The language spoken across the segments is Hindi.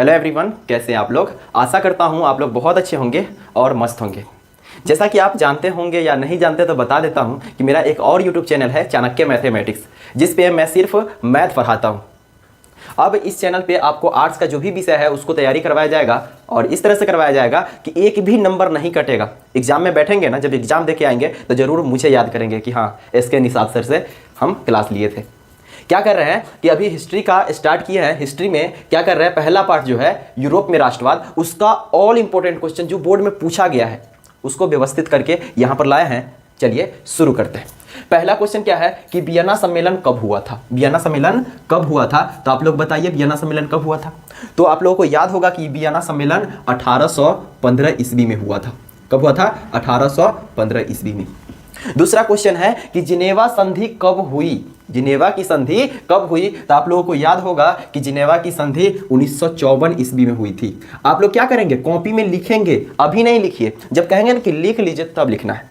हेलो एवरीवन, कैसे हैं आप लोग। आशा करता हूं आप लोग बहुत अच्छे होंगे और मस्त होंगे। जैसा कि आप जानते होंगे या नहीं जानते तो बता देता हूं कि मेरा एक और यूट्यूब चैनल है चाणक्य मैथमेटिक्स, जिस पे मैं सिर्फ मैथ पढ़ाता हूं। अब इस चैनल पे आपको आर्ट्स का जो भी विषय है उसको तैयारी करवाया जाएगा और इस तरह से करवाया जाएगा कि एक भी नंबर नहीं कटेगा। एग्जाम में बैठेंगे ना, जब एग्जाम दे के आएंगे तो ज़रूर मुझे याद करेंगे कि हाँ, इसके निसाब सर से हम क्लास लिए थे। क्या कर रहे हैं कि अभी हिस्ट्री का स्टार्ट किया है। हिस्ट्री में क्या कर रहे हैं, पहला पार्ट जो है यूरोप में राष्ट्रवाद, उसका ऑल इंपॉर्टेंट क्वेश्चन जो बोर्ड में पूछा गया है उसको व्यवस्थित करके यहाँ पर लाए हैं। चलिए शुरू करते हैं। पहला क्वेश्चन क्या है कि वियना सम्मेलन कब हुआ था। वियना सम्मेलन कब हुआ था, तो आप लोग बताइए वियना सम्मेलन कब हुआ था। तो आप लोगों को याद होगा कि वियना सम्मेलन 1815 ईस्वी में हुआ था। कब हुआ था? 1815 ईस्वी में। दूसरा क्वेश्चन है कि जिनेवा संधि कब हुई। जिनेवा की संधि कब हुई, तो आप लोगों को याद होगा कि जिनेवा की संधि 1954 ईस्वी में हुई थी। आप लोग क्या करेंगे, कॉपी में लिखेंगे, अभी नहीं लिखिए, जब कहेंगे ना कि लिख लीजिए तब लिखना है।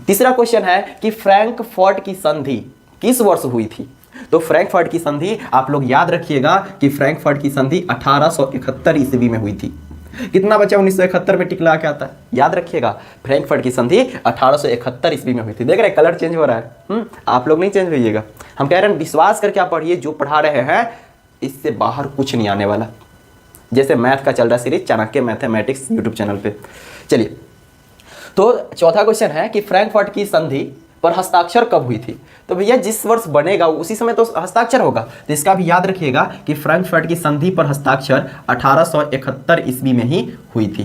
तीसरा क्वेश्चन है कि फ्रैंकफर्ट की संधि किस वर्ष हुई थी। तो फ्रैंकफर्ट की संधि आप लोग याद रखिएगा कि फ्रैंकफर्ट की संधि 1871 ईस्वी में हुई थी। कितना बचा 1971 में टिक लगा के आता है, याद रखिएगा। फ्रैंकफर्ट की संधि 1871 ईस्वी में हुई थी। देख रहे कलर चेंज हो रहा है। आप लोग नहीं चेंज होइएगा, हम कह रहे हैं विश्वास करके आप पढ़िए, जो पढ़ा रहे हैं इससे बाहर कुछ नहीं आने वाला। जैसे मैथ का चल रहा series Chanakya mathematics YouTube channel पे। चलिए, तो चौथा क्वेश्चन है कि फ्रैंकफर्ट की संधि पर हस्ताक्षर कब हुई थी। तो भैया जिस वर्ष बनेगा उसी समय तो हस्ताक्षर होगा, तो इसका भी याद रखिएगा कि फ्रैंकफर्ट की संधि पर हस्ताक्षर 1871 ईस्वी में ही हुई थी।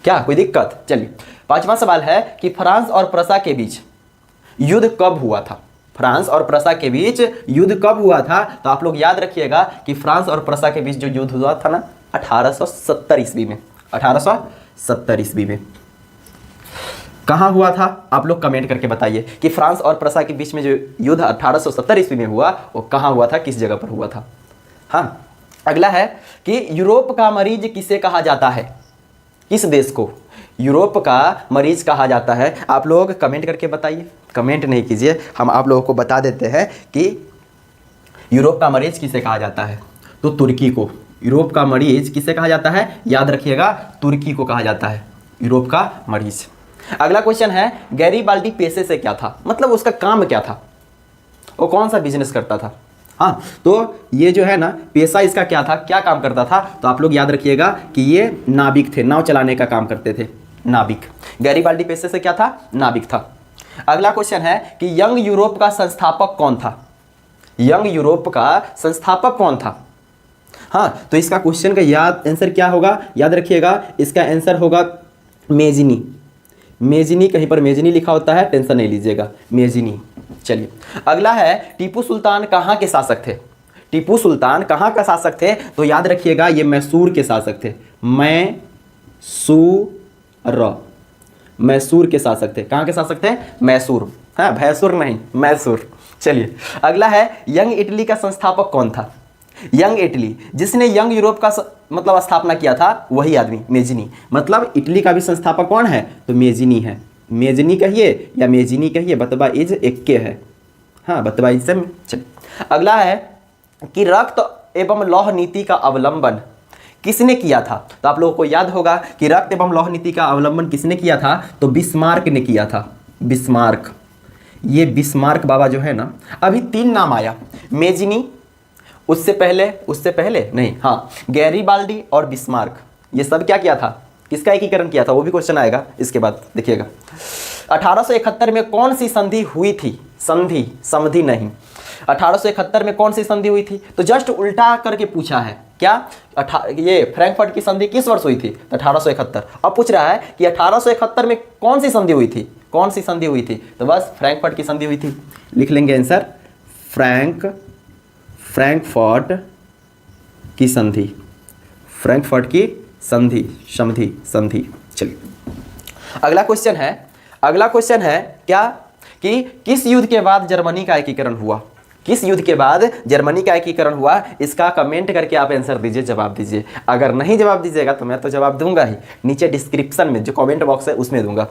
क्या कोई दिक्कत? चलिए, पांचवा सवाल है कि फ्रांस और प्रसा के बीच युद्ध कब हुआ था। फ्रांस और प्रसा के बीच युद्ध कब हुआ था, तो आप लोग याद रखिएगा कि फ्रांस और प्रसा के बीच जो युद्ध हुआ था ना, 1870 ईस्वी में। 1870 ईस्वी में कहाँ हुआ था, आप लोग कमेंट करके बताइए कि फ्रांस और प्रसा के बीच में जो युद्ध 1870 ईस्वी में हुआ वो कहाँ हुआ था, किस जगह पर हुआ था। हाँ, अगला है कि यूरोप का मरीज किसे कहा जाता है। किस देश को यूरोप का मरीज कहा जाता है, आप लोग कमेंट करके बताइए। कमेंट नहीं कीजिए, हम आप लोगों को बता देते हैं कि यूरोप का मरीज किसे कहा जाता है। तो तुर्की को यूरोप का मरीज किसे कहा जाता है, याद रखिएगा, तुर्की को कहा जाता है यूरोप का मरीज। अगला क्वेश्चन है गैरीबाल्डी पेशे से क्या था, मतलब उसका काम क्या था, वो कौन सा बिजनेस करता था। हाँ, तो ये जो है ना पेशा इसका क्या था, क्या काम करता था, तो आप लोग याद रखिएगा कि ये नाविक थे, नाव चलाने का काम करते थे, नाविक। गैरीबाल्डी पेशे से क्या था, नाविक था। अगला क्वेश्चन है कि यंग यूरोप का संस्थापक कौन था। यंग यूरोप का संस्थापक कौन था। हाँ, तो इसका क्वेश्चन का याद आंसर क्या होगा, याद रखिएगा, इसका आंसर होगा मेजिनी। मेजिनी, कहीं पर मेजिनी लिखा होता है, टेंशन नहीं लीजिएगा, मेजिनी। चलिए, अगला है टीपू सुल्तान कहाँ के शासक थे। टीपू सुल्तान कहाँ का शासक थे, तो याद रखिएगा ये मैसूर के शासक थे। मैसूर के शासक थे। कहाँ के शासक थे, मैसूर। हाँ, भैंसूर नहीं, मैसूर। चलिए, अगला है यंग इटली का संस्थापक कौन था। यंग इटली, जिसने यंग यूरोप का मतलब स्थापना किया था, वही आदमी मेजिनी। मतलब इटली का भी संस्थापक कौन है, तो मेजिनी है। मेजिनी कहिए या मेजिनी कहिए, बतबा इज एक के है। हाँ, बतबा इज से। अगला है कि रक्त एवं लौह नीति का अवलंबन किसने किया था। तो आप लोगों को याद होगा कि रक्त एवं लौह नीति का अवलंबन किसने किया था, तो बिस्मार्क ने किया था। बिस्मार्क, ये बिस्मार्क बाबा जो है ना, अभी तीन नाम आया, मेजिनी, उससे पहले नहीं, हाँ, गैरीबाल्डी और बिस्मार्क, ये सब क्या किया था, किसका एकीकरण किया था, वो भी क्वेश्चन आएगा इसके बाद, देखिएगा। 1871 में कौन सी संधि हुई थी, समधि नहीं, 1871 में कौन सी संधि हुई थी, तो जस्ट उल्टा करके पूछा है। क्या ये फ्रैंकफर्ट की संधि किस वर्ष हुई थी, तो 1871। अब पूछ रहा है कि 1871 में कौन सी संधि हुई थी, कौन सी संधि हुई थी, तो बस फ्रैंकफर्ट की संधि हुई थी, लिख लेंगे आंसर, फ्रैंकफर्ट की संधि, फ्रैंकफर्ट की संधि। चलिए, अगला क्वेश्चन है क्या कि किस युद्ध के बाद जर्मनी का एकीकरण हुआ। किस युद्ध के बाद जर्मनी का एकीकरण हुआ, इसका कमेंट करके आप आंसर दीजिए, जवाब दीजिए। अगर नहीं जवाब दीजिएगा तो मैं तो जवाब दूंगा ही, नीचे डिस्क्रिप्शन में जो कमेंट बॉक्स है उसमें दूंगा।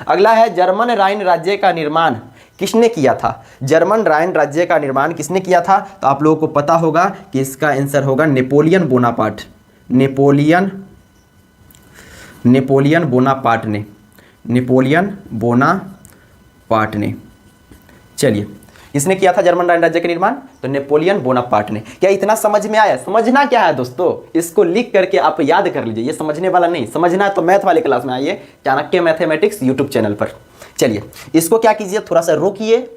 अगला है जर्मन राइन राज्य का निर्माण किसने किया था। जर्मन राइन राज्य का निर्माण किसने किया था, तो आप लोगों को पता होगा कि इसका आंसर होगा नेपोलियन बोनापार्ट। नेपोलियन बोनापार्ट ने, नेपोलियन बोनापार्ट ने, चलिए इसने किया था जर्मन राज्य का निर्माण, तो नेपोलियन बोनापार्ट ने। क्या इतना समझ में आया? समझना क्या है दोस्तों, इसको लिख करके आप याद कर लीजिए, ये समझने वाला नहीं, समझना है तो मैथ वाले क्लास में आइए चाणक्य मैथमेटिक्स यूट्यूब चैनल पर। चलिए इसको क्या कीजिए, थोड़ा सा रोकिए,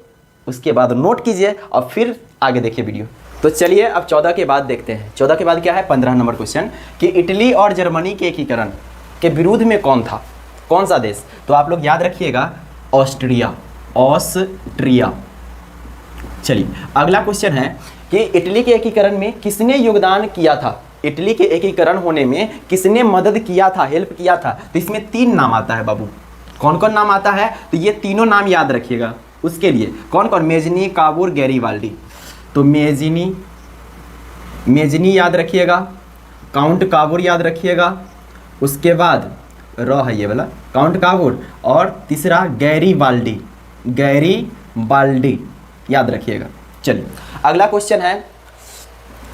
उसके बाद नोट कीजिए और फिर आगे देखिए वीडियो। तो चलिए अब 14 के बाद देखते हैं। 14 के बाद क्या है, 15 नंबर क्वेश्चन कि इटली और जर्मनी के एकीकरण के विरोध में कौन था, कौन सा देश? तो आप लोग याद रखिएगा ऑस्ट्रिया, ऑस्ट्रिया। चलिए अगला क्वेश्चन है कि इटली के एकीकरण में किसने योगदान किया था, इटली के एकीकरण होने में किसने मदद किया था, हेल्प किया था? तो इसमें 3 नाम आता है बाबू, कौन कौन नाम आता है? तो ये तीनों नाम याद रखिएगा। उसके लिए कौन कौन, मेजनी, काबूर, गैरीवाल्डी। तो मेजनी याद रखिएगा, काउंट काबूर याद रखिएगा, उसके बाद है ये वाला काउंट काबूर, और तीसरा गैरीवाल्डी, गैरीवाल्डी याद रखिएगा। चलिए अगला क्वेश्चन है,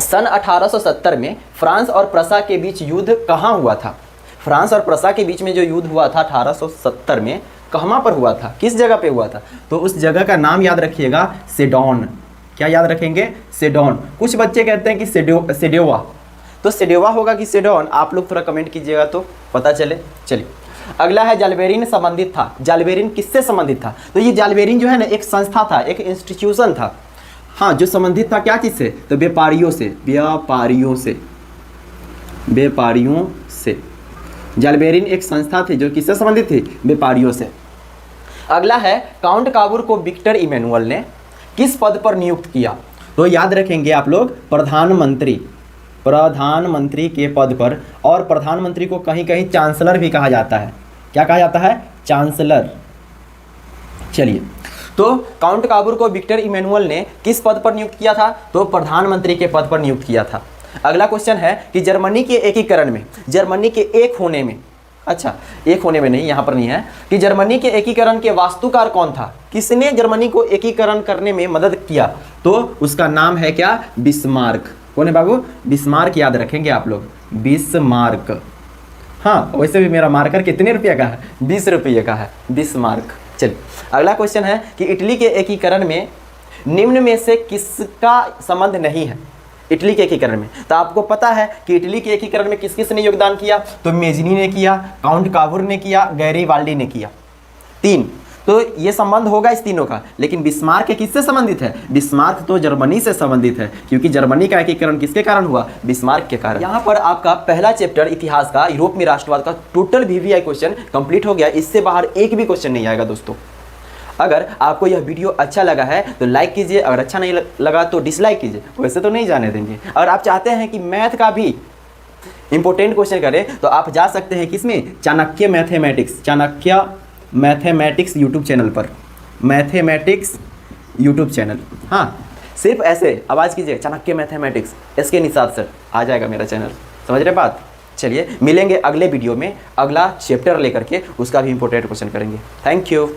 सन 1870 में फ्रांस और प्रसा के बीच युद्ध कहाँ हुआ था? फ्रांस और प्रसा के बीच में जो युद्ध हुआ था 1870 में, कहाँ पर हुआ था, किस जगह पे हुआ था? तो उस जगह का नाम याद रखिएगा, सेडोन। क्या याद रखेंगे? सेडोन। कुछ बच्चे कहते हैं कि सेडोवा, तो सेडोवा होगा कि सेडोन, आप लोग थोड़ा कमेंट कीजिएगा तो पता चले। चलिए अगला है जालबेरिन संबंधित था, जालबेरिन किससे संबंधित था? तो ये जालबेरिन जो है ना एक संस्था था, एक इंस्टीट्यूशन था, हाँ, जो संबंधित था क्या चीज़ से? तो व्यापारियों से, व्यापारियों से। जालबेरिन एक संस्था थी जो किससे संबंधित थी? व्यापारियों से। अगला है काउंट काबूर को विक्टर इमैनुअल ने किस पद पर नियुक्त किया? तो याद रखेंगे आप लोग, प्रधानमंत्री के पद पर, और प्रधानमंत्री को कहीं कहीं चांसलर भी कहा जाता है। क्या कहा जाता है? चांसलर। चलिए तो काउंट काबूर को विक्टर इमैनुअल ने किस पद पर नियुक्त किया था? तो प्रधानमंत्री के पद पर नियुक्त किया था। अगला क्वेश्चन है कि जर्मनी के एकीकरण में, जर्मनी के एक होने में, अच्छा एक होने में नहीं, यहाँ पर नहीं है, कि जर्मनी के एकीकरण के वास्तुकार कौन था? किसने जर्मनी को एकीकरण करने में मदद किया? तो उसका नाम है क्या? बिस्मार्क। कौन है बाबू? बिस्मार्क याद रखेंगे आप लोग, बिस्मार्क। हाँ वैसे भी मेरा मार्कर कितने रुपये का है? 20 रुपये का है, बिस्मार्क। चलिए अगला क्वेश्चन है कि इटली के एकीकरण में निम्न में से किसका संबंध नहीं है? इटली के एकीकरण में, तो आपको पता है कि इटली के एकीकरण में किस किस ने योगदान किया? तो मेजनी ने किया, काउंट काबूर ने किया, गैरीवाल्डी ने किया, 3। तो ये संबंध होगा इस तीनों का, लेकिन बिस्मार्क किससे संबंधित है? बिस्मार्क तो जर्मनी से संबंधित है, क्योंकि जर्मनी का एकीकरण किसके कारण हुआ? बिस्मार्क के कारण। यहाँ पर आपका पहला चैप्टर इतिहास का, यूरोप में राष्ट्रवाद का टोटल VVI क्वेश्चन कंप्लीट हो गया। इससे बाहर एक भी क्वेश्चन नहीं आएगा दोस्तों। अगर आपको यह वीडियो अच्छा लगा है तो लाइक कीजिए, अगर अच्छा नहीं लगा तो डिसलाइक कीजिए, वैसे तो नहीं जाने देंगे। अगर आप चाहते हैं कि मैथ का भी इंपॉर्टेंट क्वेश्चन करें तो आप जा सकते हैं किसमें? Chanakya mathematics, Chanakya mathematics YouTube channel पर, मैथमेटिक्स यूट्यूब चैनल। हाँ सिर्फ ऐसे आवाज़ कीजिए चाणक्य मैथमेटिक्स, इसके निसात सर आ जाएगा मेरा चैनल। समझ रहे बात? चलिए मिलेंगे अगले वीडियो में, अगला चैप्टर लेकर के, उसका भी इंपॉर्टेंट क्वेश्चन करेंगे। Thank you.